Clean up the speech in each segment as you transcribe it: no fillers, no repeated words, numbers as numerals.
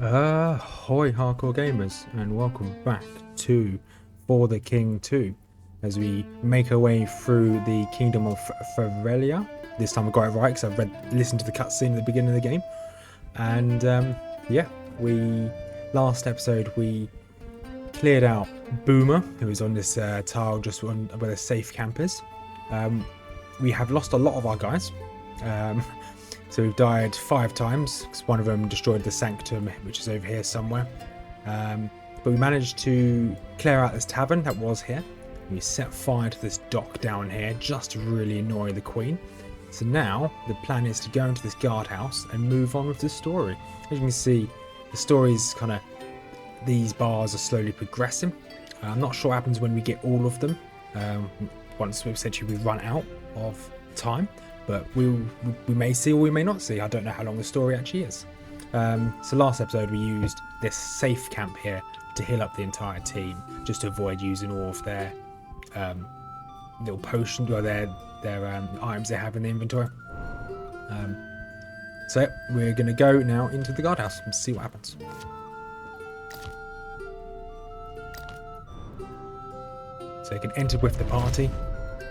Hoi hardcore gamers, and welcome back to For the King 2 as we make our way through the Kingdom of Ferelia. This time I got it right because I've listened to the cutscene at the beginning of the game. And yeah, last episode we cleared out Boomer, who was on this tile just where the safe camp is. We have lost a lot of our guys. So we've died 5 times because one of them destroyed the sanctum, which is over here somewhere. But we managed to clear out this tavern that was here. We set fire to this dock down here just to really annoy the queen. So now the plan is to go into this guardhouse and move on with the story. As you can see, the story's kind of, these bars are slowly progressing. I'm not sure what happens when we get all of them. Once we've essentially run out of time. But we may see or we may not see. I don't know how long the story actually is. So last episode we used this safe camp here to heal up the entire team, just to avoid using all of their little potions or their items they have in the inventory. So we're going to go now into the guardhouse and see what happens. So you can enter with the party.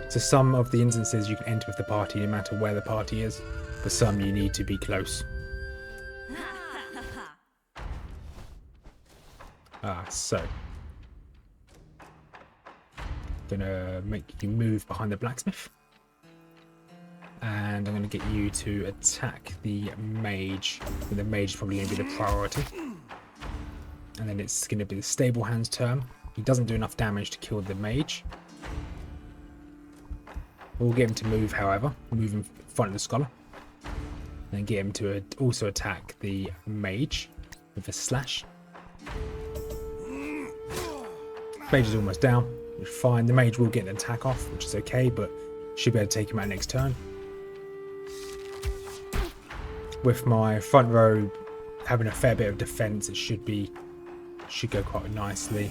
So some of the instances you can enter with the party no matter where the party is. For some you need to be close. So gonna make you move behind the blacksmith. And I'm gonna get you to attack the mage. And the mage is probably gonna be the priority. And then it's gonna be the stable hand's turn. He doesn't do enough damage to kill the mage. We'll get him to move, however, move in front of the scholar. Then get him to also attack the mage with a slash. Mage is almost down, which is fine. The mage will get an attack off, which is okay, but should be able to take him out next turn. With my front row having a fair bit of defense, it should go quite nicely.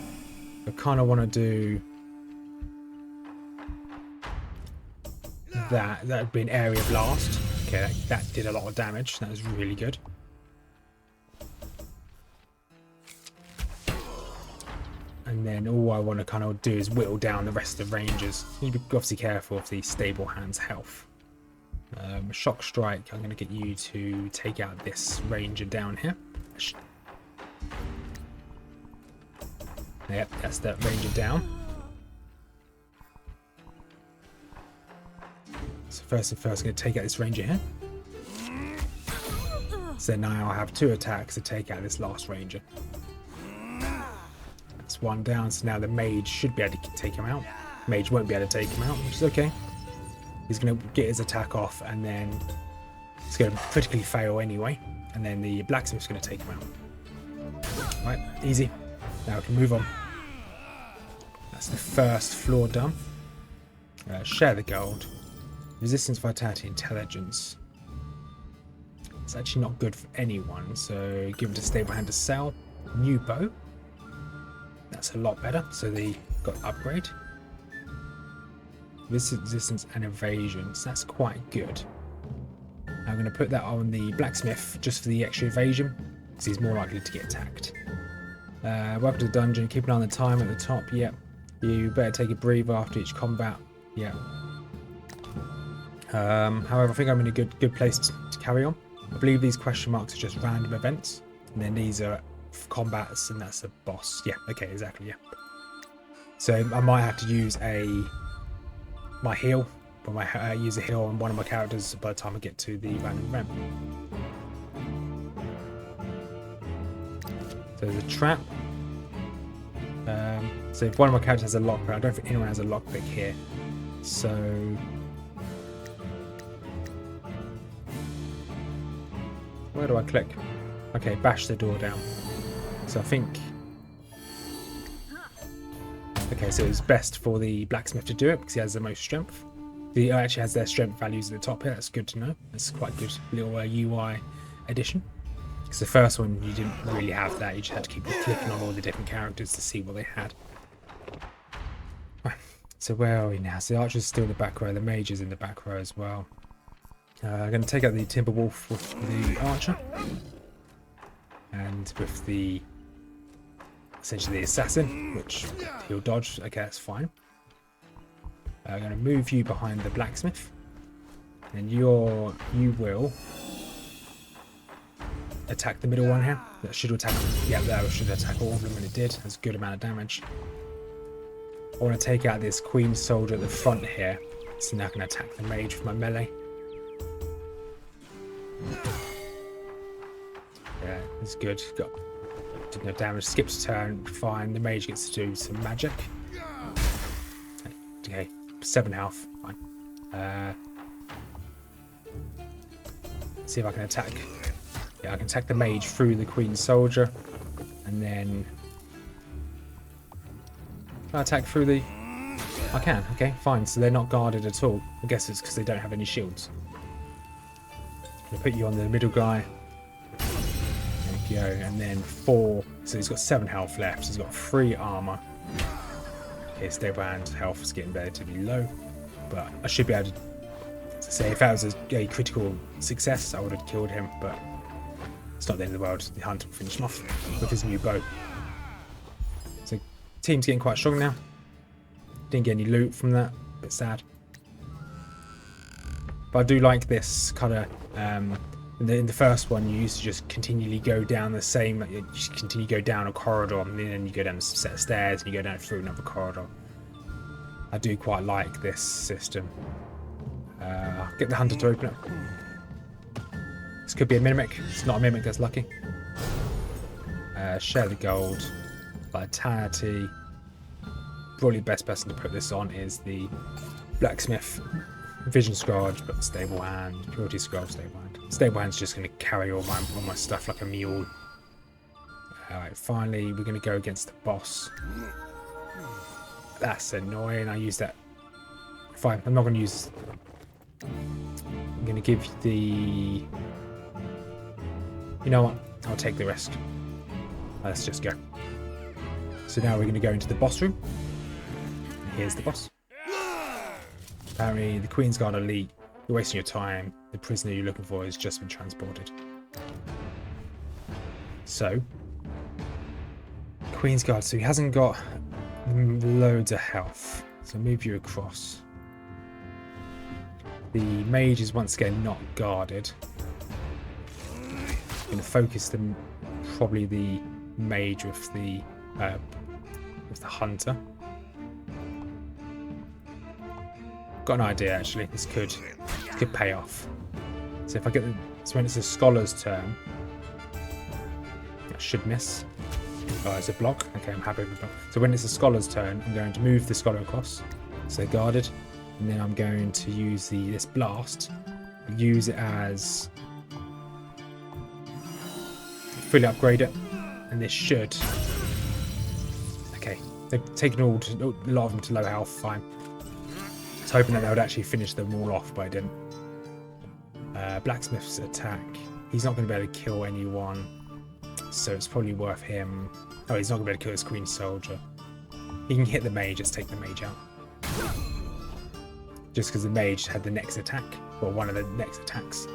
I kind of want to do that would be an area blast. Okay, that did a lot of damage. That was really good. And then all I want to kind of do is whittle down the rest of the rangers. You need to be obviously careful of the stable hand's health. Shock strike, I'm going to get you to take out this ranger down here. Yep, that's that ranger down. So first and first, I'm going to take out this ranger here. So now I'll have 2 attacks to take out this last ranger. That's 1 down. So now the mage should be able to take him out. Mage won't be able to take him out, which is okay. He's going to get his attack off, and then it's going to critically fail anyway. And then the blacksmith's going to take him out. Right, easy. Now we can move on. That's the first floor done. Share the gold. Resistance, vitality, intelligence. It's actually not good for anyone, so give it a stable hand to sell. New bow. That's a lot better, so they got upgrade. Resistance and evasion, so that's quite good. I'm going to put that on the blacksmith just for the extra evasion, because he's more likely to get attacked. Welcome to the dungeon. Keep an eye on the time at the top. Yep. You better take a breather after each combat. Yeah. However, I think I'm in a good place to carry on. I believe these question marks are just random events, and then these are combats, and that's a boss. Yeah, okay, exactly, yeah. So I might have to use my heal, but use a heal on one of my characters by the time I get to the random event. So there's a trap. So if one of my characters has a lockpick, I don't think anyone has a lockpick here. So where do I click? Okay, bash the door down. So I think... Okay, so it's best for the blacksmith to do it because he has the most strength. He actually has their strength values at the top here. That's good to know. That's quite good little UI addition. Because the first one, you didn't really have that. You just had to keep clicking on all the different characters to see what they had. Right, so where are we now? So the archer's still in the back row. The mage is in the back row as well. I'm going to take out the timber wolf with the archer. And with the essentially the assassin, which he'll dodge. Okay, that's fine. I'm going to move you behind the blacksmith, and you will attack the middle one here. That should attack. Yeah, that should attack all of them, and it did. That's a good amount of damage. I want to take out this queen soldier at the front here, so now I can attack the mage with my melee. Yeah, it's good. Got did no damage. Skips turn. Fine. The mage gets to do some magic. Okay, 7 health. Fine. See if I can attack. Yeah, I can attack the mage through the queen soldier, and then I attack through the. I can. Okay, fine. So they're not guarded at all. I guess it's because they don't have any shields. I'm gonna put you on the middle guy. There you go, and then 4. So he's got 7 health left. So he's got 3 armor. Okay, stable hand health is getting relatively low, but I should be able to say if that was a critical success, I would have killed him. But it's not the end of the world. The hunter will finish him off with his new bow. So team's getting quite strong now. Didn't get any loot from that. Bit sad. But I do like this kind of. In the first one, you used to just continually go down the same. You just continue to go down a corridor, and then you go down a set of stairs, and you go down through another corridor. I do quite like this system. Get the hunter to open it. This could be a mimic. It's not a mimic. That's lucky. Share the gold. Vitality. Probably the best person to put this on is the blacksmith. Vision Scourge, but stable hand. Purity Scroll, stable hand. Stable hand's just going to carry all my stuff like a mule. Alright, finally we're going to go against the boss. That's annoying. I use that. Fine, I'm not going to use. I'm going to give the. You know what? I'll take the risk. Let's just go. So now we're going to go into the boss room. Here's the boss. Apparently, the Queen's Guard elite. You're wasting your time. The prisoner you're looking for has just been transported. So, Queen's Guard. So he hasn't got loads of health. So move you across. The mage is once again not guarded. I'm going to focus them. Probably the mage with the hunter. Got an idea actually. This could pay off. So if I get the, so when it's a scholar's turn, I should miss. Oh, it's a block. Okay, I'm happy with the block. So when it's a scholar's turn, I'm going to move the scholar across, so they're guarded, and then I'm going to use this blast, use it as fully upgrade it, and this should. Okay, they've taken a lot of them to low health. Fine. I was hoping that they would actually finish them all off, but I didn't. Blacksmith's attack. He's not going to be able to kill anyone, so it's probably worth him. Oh, he's not going to be able to kill his queen soldier. He can hit the mage. Let's take the mage out. Just because the mage had the next attack, or one of the next attacks.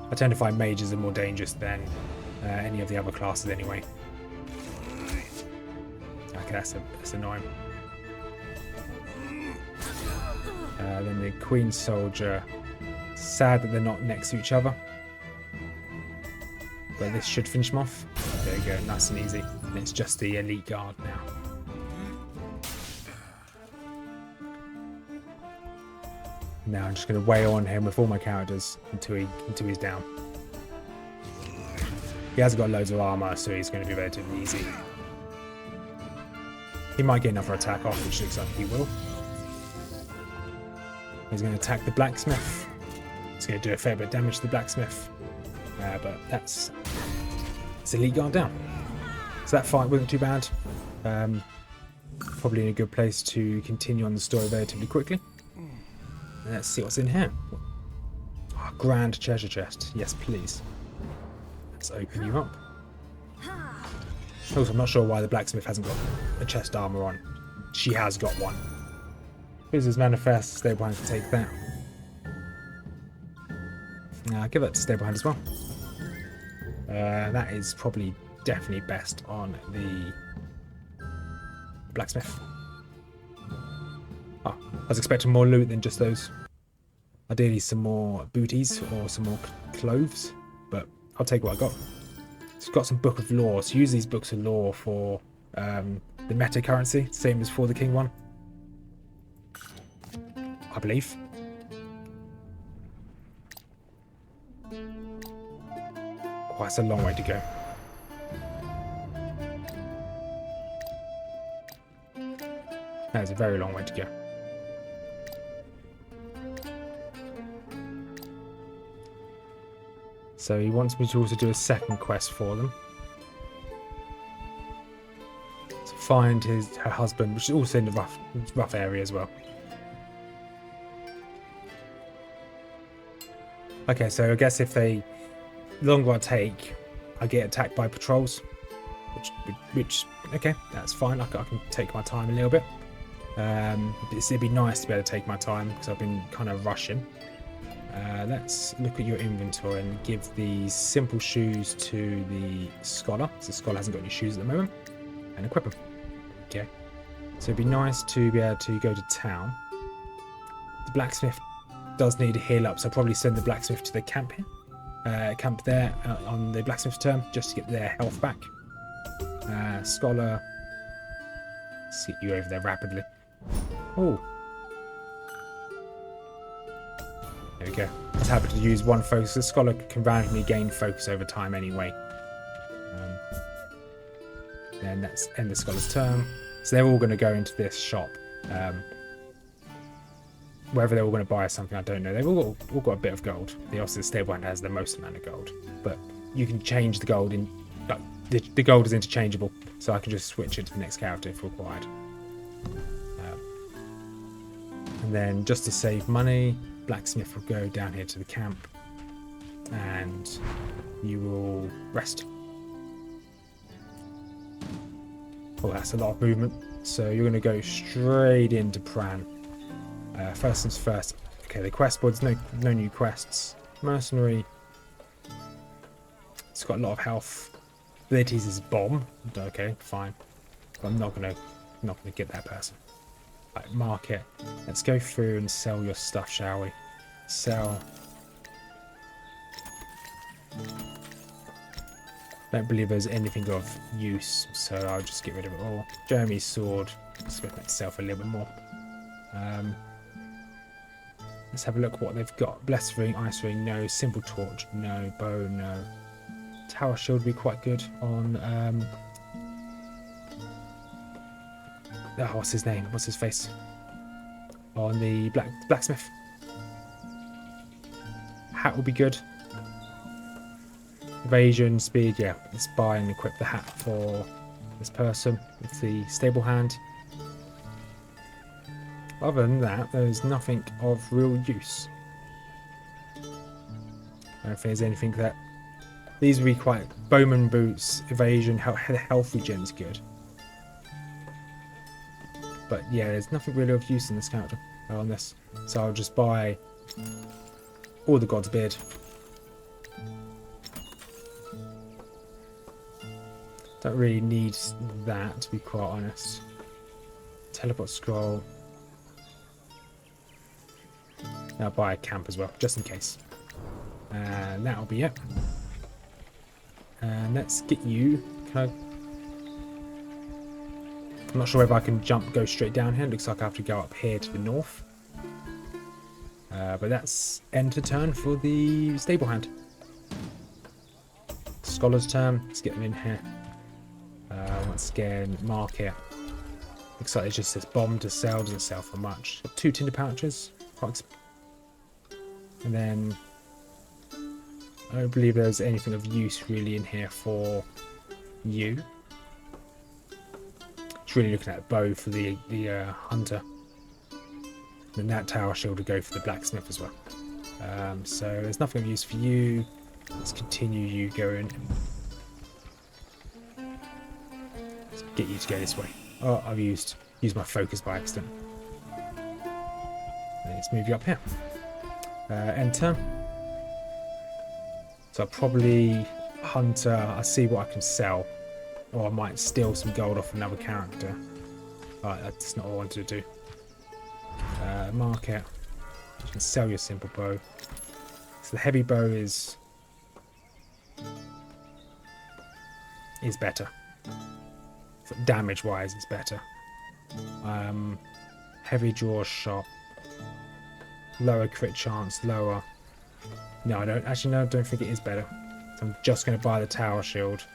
I tend to find mages are more dangerous than any of the other classes anyway. Okay, that's annoying. Then the queen soldier. Sad that they're not next to each other. But this should finish them off. There you go, nice and easy. And it's just the elite guard now. Now I'm just going to wail on him with all my characters until he's down. He hasn't got loads of armor, so he's going to be relatively easy. He might get another attack off, which looks like he will. He's going to attack the blacksmith. It's going to do a fair bit of damage to the blacksmith. But it's elite guard down. So that fight wasn't too bad. Probably in a good place to continue on the story relatively quickly. Let's see what's in here. Oh, grand treasure chest. Yes, please. Let's open you up. Also, I'm not sure why the blacksmith hasn't got a chest armor on. She has got one. Business manifest. Stable hand to take that. I'll give that to stable hand as well. That is probably definitely best on the blacksmith. Oh, I was expecting more loot than just those. Ideally some more booties or some more clothes, but I'll take what I got. It's got some book of lore, so use these books of lore for the meta currency, same as for the king one, I believe. Oh, that's a long way to go. That is a very long way to go. So he wants me to also do a second quest for them. To find her husband, which is also in the rough area as well. Okay, so I guess if the longer I take, I get attacked by patrols. Which okay, that's fine. I can take my time a little bit. It'd be nice to be able to take my time because I've been kind of rushing. Let's look at your inventory and give these simple shoes to the scholar. So the scholar hasn't got any shoes at the moment. And equip them. Okay. So it'd be nice to be able to go to town. The blacksmith does need a heal up, so I'll probably send the blacksmith to the camp here. Camp there on the blacksmith's turn, just to get their health back. Scholar. Let's get you over there rapidly. Oh. There we go. I was happy to use one focus. The scholar can randomly gain focus over time anyway. Then that's end the scholar's turn. So they're all going to go into this shop. Whether they're all going to buy something, I don't know. They've all got a bit of gold. The stable hand has the most amount of gold. But you can change the gold in... the gold is interchangeable. So I can just switch it to the next character if required. And then just to save money... Blacksmith will go down here to the camp and you will rest. Oh, that's a lot of movement. So you're going to go straight into Pran. First things first. Okay, the quest board's no new quests. Mercenary. It's got a lot of health. Abilities is bomb. Okay, fine. But I'm not gonna get that person. Right, market. Let's go through and sell your stuff, shall we? Sell. Don't believe there's anything of use, so I'll just get rid of it all. Jeremy's sword. Split itself a little bit more. Let's have a look what they've got. Blessed ring, ice ring, no. Simple torch, no. Bow, no. Tower shield would be quite good on what's his name? What's his face? On the blacksmith. Hat would be good. Evasion, speed, yeah. Let's buy and equip the hat for this person with the stable hand. Other than that, there's nothing of real use. I don't think there's anything that... These would be quite... Bowman boots, evasion, health regen's good. But yeah, there's nothing really of use in this character on this. So I'll just buy all the God's Beard. Don't really need that, to be quite honest. Teleport scroll. I'll buy a camp as well, just in case. And that'll be it. And let's get you... Can I... I'm not sure if I can go straight down here. It looks like I have to go up here to the north. But that's end to turn for the stable hand. Scholar's turn. Let's get them in here. Once again, market. Looks like it just says bomb to sell. Doesn't sell for much. Got 2 tinder pouches. And then I don't believe there's anything of use really in here for you. It's really looking at a bow for the hunter. And that tower shield will go for the blacksmith as well. So there's nothing of use for you. Let's continue you going. Let's get you to go this way. Oh, I've used my focus by accident. Let's move you up here. End turn. So I'll probably hunter. I see what I can sell. Or I might steal some gold off another character. Alright, that's not what I wanted to do. Market. You can sell your simple bow. So the heavy bow is better. Damage wise, it's better. Heavy draw shot. Lower crit chance, lower. No, I don't. Actually, no, I don't think it is better. So I'm just going to buy the tower shield.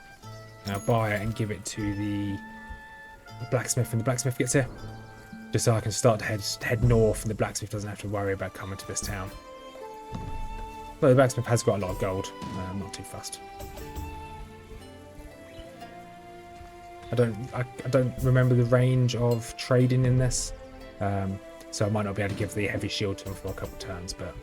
And I'll buy it and give it to the blacksmith when the blacksmith gets here. Just so I can start to head north and the blacksmith doesn't have to worry about coming to this town. But the blacksmith has got a lot of gold. I'm not too fussed. I don't remember the range of trading in this. So I might not be able to give the heavy shield to him for a couple turns, but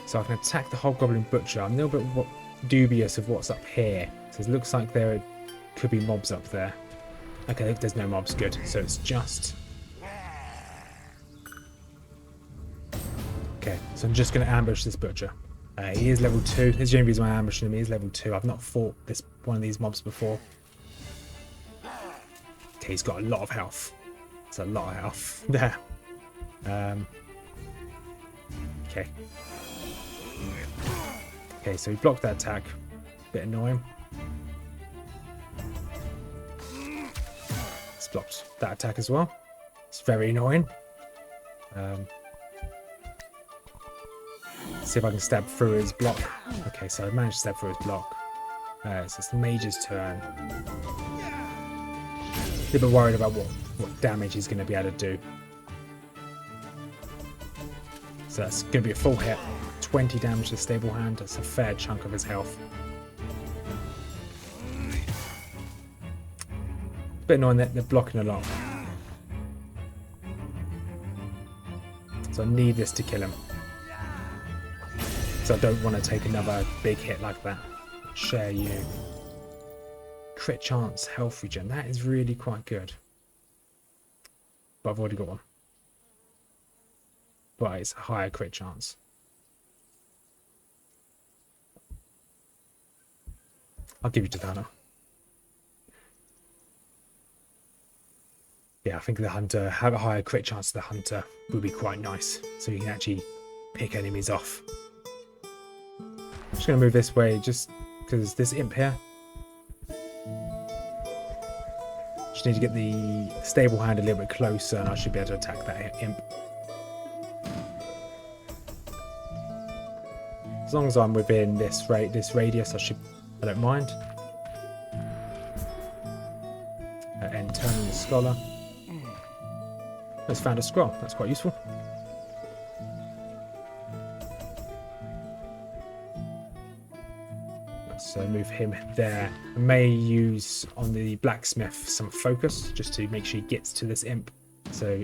so I can attack the Hobgoblin Butcher. I'm a little bit dubious of what's up here. So it looks like there could be mobs up there. Okay, if there's no mobs, good. So it's just... Okay, so I'm just going to ambush this Butcher. He is level 2. This is the only reason why I'm ambushing him. He is level 2. I've not fought one of these mobs before. Okay, he's got a lot of health. It's a lot of health there. Okay. Okay, so he blocked that attack. Bit annoying. He's blocked that attack as well. It's very annoying. See if I can stab through his block. Okay, so I managed to stab through his block. So it's the mage's turn. A little bit worried about what damage he's going to be able to do. So that's going to be a full hit. 20 damage to stable hand. That's a fair chunk of his health. A bit annoying that they're blocking a lot. So I need this to kill him. So I don't want to take another big hit like that. Share you. Crit chance, health regen. That is really quite good. But I've already got one. But it's a higher crit chance. I'll give you to Dana. Yeah, I think the hunter, have a higher crit chance to the hunter would be quite nice. So you can actually pick enemies off. I'm just going to move this way just because this imp here. Just need to get the stable hand a little bit closer and I should be able to attack that imp. As long as I'm within this radius, I don't mind. And turning the scholar. Let's found a scroll. That's quite useful. So move him there. I may use on the blacksmith some focus just to make sure he gets to this imp. So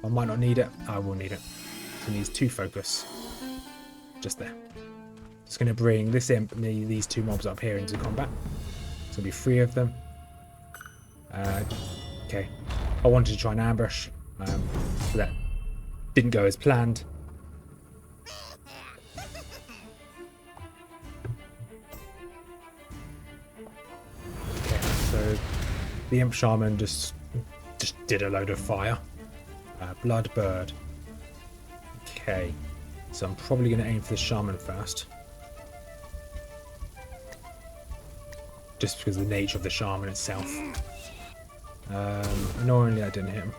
I might not need it. I will need it. So he needs 2 focus. Just there. Just going to bring this imp and these 2 mobs up here into combat. So there'll be 3 of them. Okay. I wanted to try and ambush. But that didn't go as planned. So the imp shaman just did a load of fire. Bloodbird. Okay, so I'm probably going to aim for the shaman first, just because of the nature of the shaman itself. Annoyingly, I didn't hit him.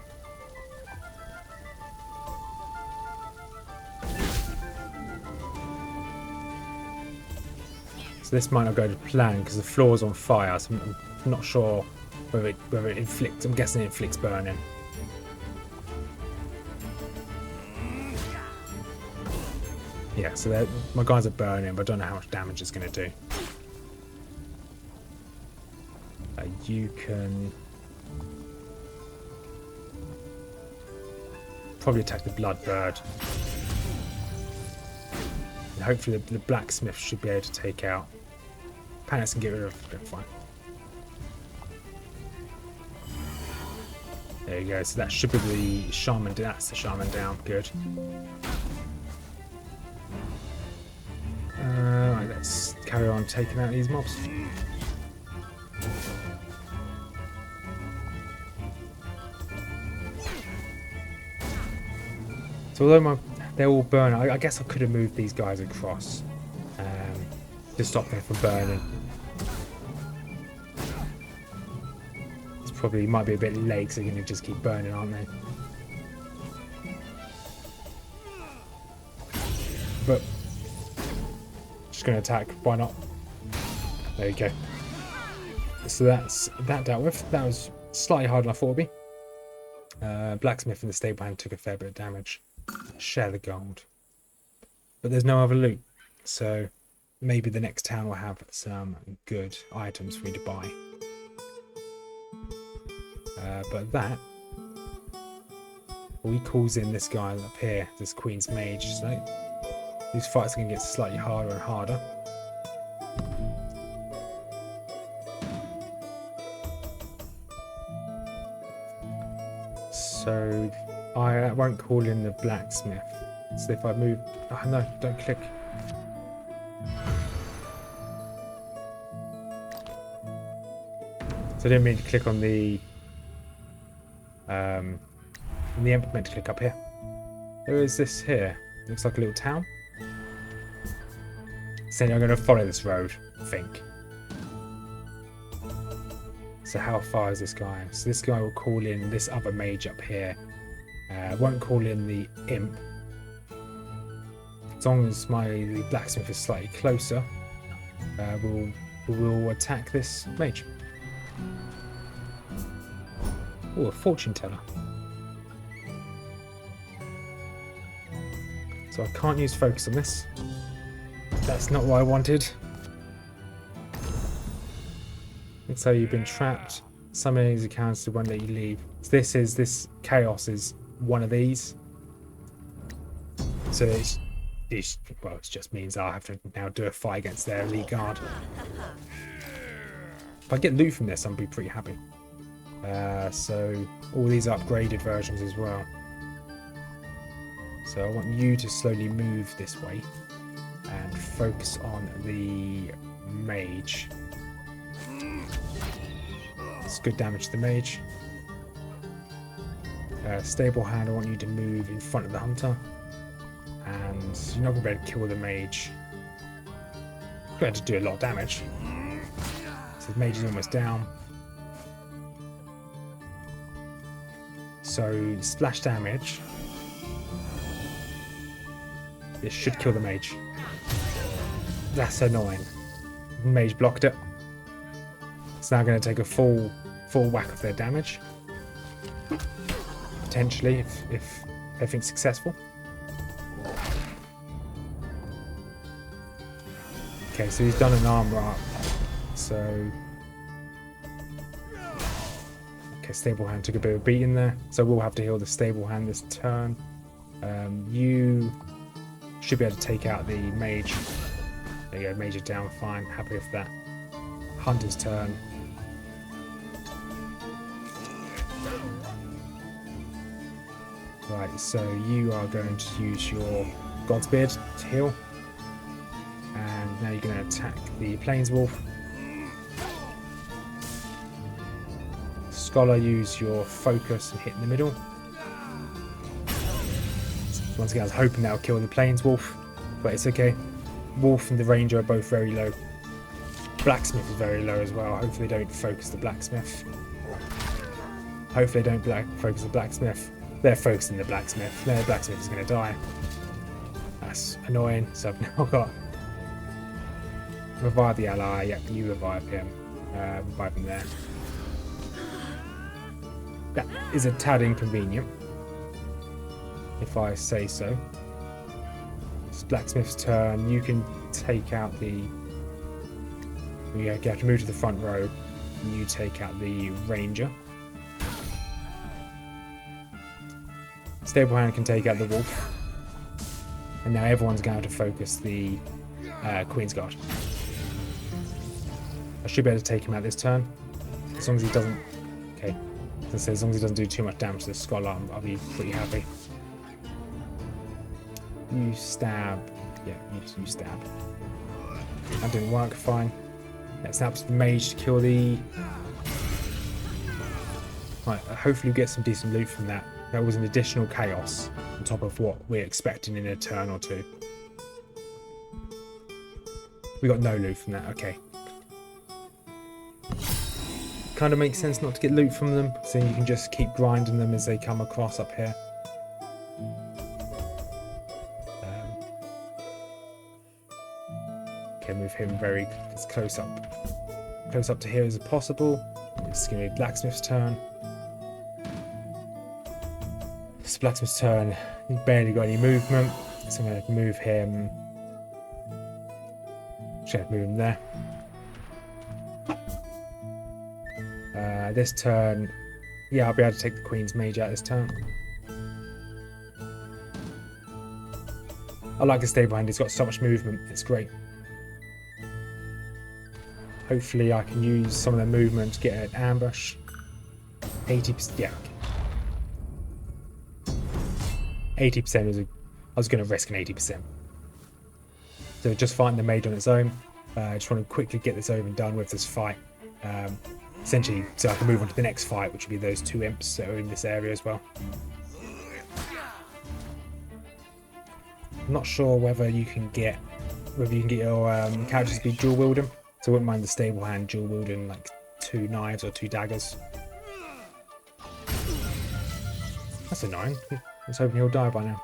So this might not go to plan because the floor's on fire. So I'm not sure whether it inflicts. I'm guessing it inflicts burning. Yeah, so my guys are burning, but I don't know how much damage it's going to do. You can probably attack the bloodbird. And hopefully the blacksmith should be able to take out. Panics and get rid of it. Fine. There you go. So that should be the shaman. That's the shaman down. Good. carry on taking out these mobs. So although they're all burning, I guess I could have moved these guys across to stop them from burning. It's probably might be a bit late because they're going to just keep burning, aren't they? But just going to attack. Why not? There you go. So that's that dealt with. That was slightly harder than I thought it'd be. Blacksmith and the stable hand took a fair bit of damage. Share the gold. But there's no other loot. So maybe the next town will have some good items for me to buy. But that, well, he calls in this guy up here, this Queen's Mage. So these fights are going to get slightly harder and harder. So I won't call in the blacksmith. So if I move... Oh no, don't click. So I didn't mean to click on the... meant to click up here. Where is this here? Looks like a little town. So I'm going to follow this road, I think. So how far is this guy? So this guy will call in this other mage up here. Won't call in the imp. As long as the blacksmith is slightly closer, we'll attack this mage. Oh, a fortune teller. So I can't use focus on this. That's not what I wanted. And so you've been trapped. Some of these accounts won't let you leave. So this chaos is one of these. So it just means I'll have to now do a fight against their elite guard. If I get loot from this, I'll be pretty happy. So all these are upgraded versions as well. So I want you to slowly move this way and focus on the mage. It's good damage to the mage. Stable hand, I want you to move in front of the hunter. And you're not going to be able to kill the mage. You're going to do a lot of damage. So the mage is almost down. So splash damage. This should kill the mage. That's annoying. The mage blocked it. It's now going to take a full whack of their damage. Potentially, if everything's successful. Okay, so he's done an armor up. So okay, stable hand took a bit of a beating there. So we'll have to heal the stable hand this turn. You should be able to take out the mage. There you go, mage is down, fine, happy with that. Hunter's turn. Right, so you are going to use your God's Beard to heal. And now you're going to attack the Plainswolf. Scholar, use your focus and hit in the middle. Once again, I was hoping that would kill the Plainswolf, but it's okay. Wolf and the Ranger are both very low. Blacksmith is very low as well. Hopefully they don't focus the Blacksmith. Hopefully they don't focus the Blacksmith. They're focusing the Blacksmith. No, the Blacksmith is going to die. That's annoying. So I've now got revive the ally. Yep, you revive him. Revive him there. That is a tad inconvenient, if I say so. It's Blacksmith's turn. You can take out the... You have to move to the front row. You take out the Ranger. Stable hand can take out the Wolf. And now everyone's going to focus the Queen's Guard. I should be able to take him out this turn. As long as he doesn't... Okay. As long as he doesn't do too much damage to the Scholar, I'll be pretty happy. You stab. Yeah, you stab. That didn't work. Fine. Let's snap the mage to kill the... Right, hopefully we get some decent loot from that. That was an additional chaos on top of what we're expecting in a turn or two. We got no loot from that, okay. Kind of makes sense not to get loot from them, so you can just keep grinding them as they come across up here. Okay, move him very as close up to here as possible. It's going to be blacksmith's turn. It's blacksmith's turn. He's barely got any movement, so I'm going to move him. Just move him there. This turn, yeah, I'll be able to take the Queen's Mage out this turn. I like the stable hand, he's got so much movement, it's great. Hopefully I can use some of the movement to get an ambush. 80%, yeah. 80% was I was going to risk an 80%. So just fighting the mage on its own. I just want to quickly get this over and done with this fight. Essentially, so I can move on to the next fight, which will be those two imps that are in this area as well. I'm not sure whether you can get your characters to be dual wielding. So I wouldn't mind the stable hand dual wielding like 2 knives or 2 daggers. That's annoying. I was hoping he'll die by now.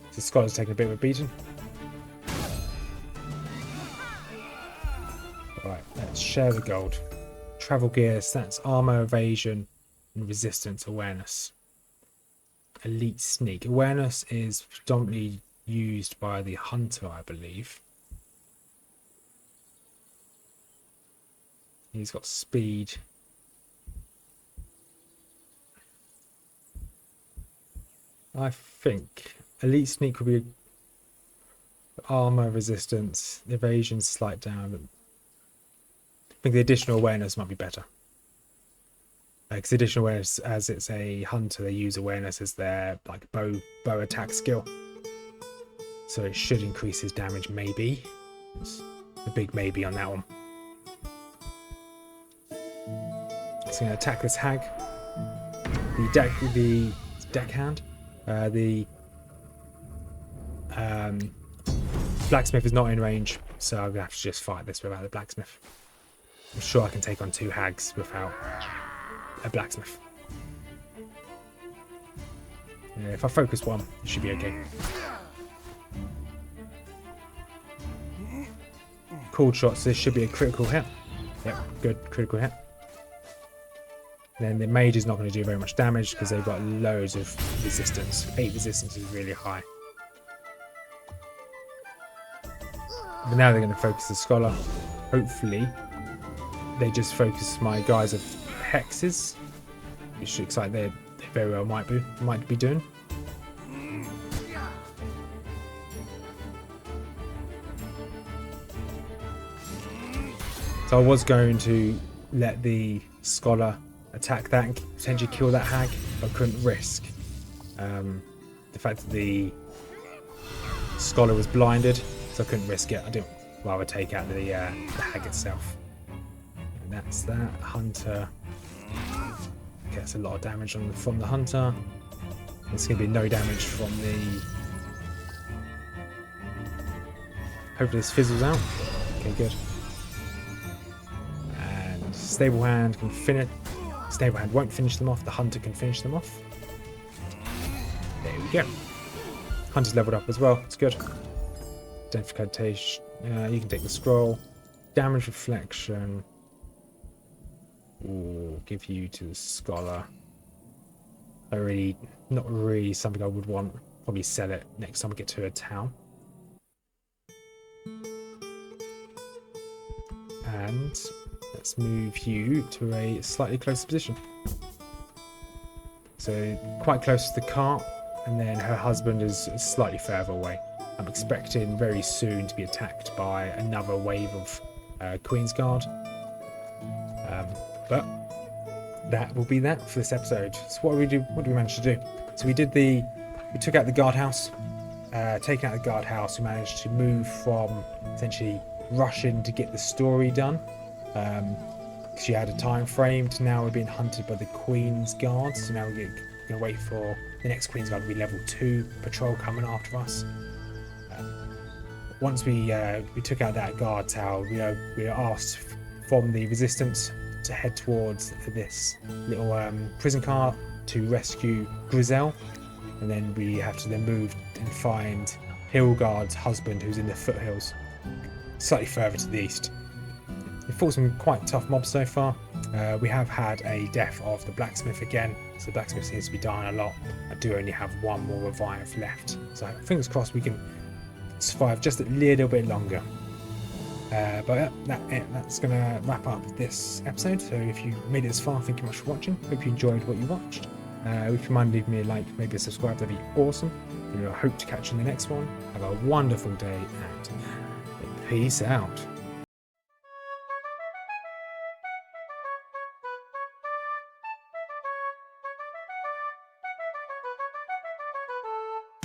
So Scholar's taking a bit of a beating. Right, let's share the gold. Travel gear, stats, armor, evasion, and resistance awareness. Elite sneak. Awareness is predominantly used by the hunter, I believe. He's got speed. I think elite sneak would be armor, resistance, evasion, slight down. I think the additional awareness might be better. Because additional awareness, as it's a hunter, they use awareness as their like bow attack skill. So it should increase his damage, maybe. It's a big maybe on that one. So I'm going to attack this hag. The deckhand. The blacksmith is not in range, so I'm going to have to just fight this without the blacksmith. I'm sure I can take on 2 hags without a blacksmith. Yeah, if I focus one, it should be okay. Cold shots, this should be a critical hit. Yep, good, critical hit. Then the mage is not going to do very much damage because they've got loads of resistance. 8 resistance is really high. But now they're going to focus the scholar. Hopefully, they just focus my guys of hexes, which looks like they very well might be doing. So I was going to let the scholar attack that and potentially kill that hag. I couldn't risk the fact that the scholar was blinded, so I couldn't risk it. I didn't rather take out the hag itself. And that's that. Hunter gets a lot of damage from the hunter. There's going to be no damage from the... Hopefully this fizzles out. Okay, good. And stable hand can finish. Stable hand won't finish them off. The hunter can finish them off. There we go. Hunter's leveled up as well. It's good. Identification. You can take the scroll. Damage reflection. Ooh, give you to the scholar. Not really something I would want. Probably sell it next time we get to a town. And let's move you to a slightly closer position. So quite close to the cart, and then her husband is slightly further away. I'm expecting very soon to be attacked by another wave of Queen's Guard. But that will be that for this episode. So what did we manage to do? So we did the we took out the guardhouse. Taking out the guardhouse, we managed to move from essentially rushing to get the story done. She had a time frame to now we're being hunted by the Queen's Guards. So now we're going to wait for the next Queen's Guard to be level 2 patrol coming after us. Once we took out that guard tower, we were asked from the resistance to head towards this little prison car to rescue Griselle, and then we have to then move and find Hilgard's husband, who's in the foothills slightly further to the east. We've fought some quite tough mobs so far. We have had a death of the blacksmith again, so the blacksmith seems to be dying a lot. I do only have one more revive left, so fingers crossed we can survive just a little bit longer. But that's going to wrap up this episode. So if you made it this far, thank you much for watching. Hope you enjoyed what you watched. If you mind leaving me a like, maybe a subscribe, that'd be awesome. I hope to catch you in the next one. Have a wonderful day and peace out.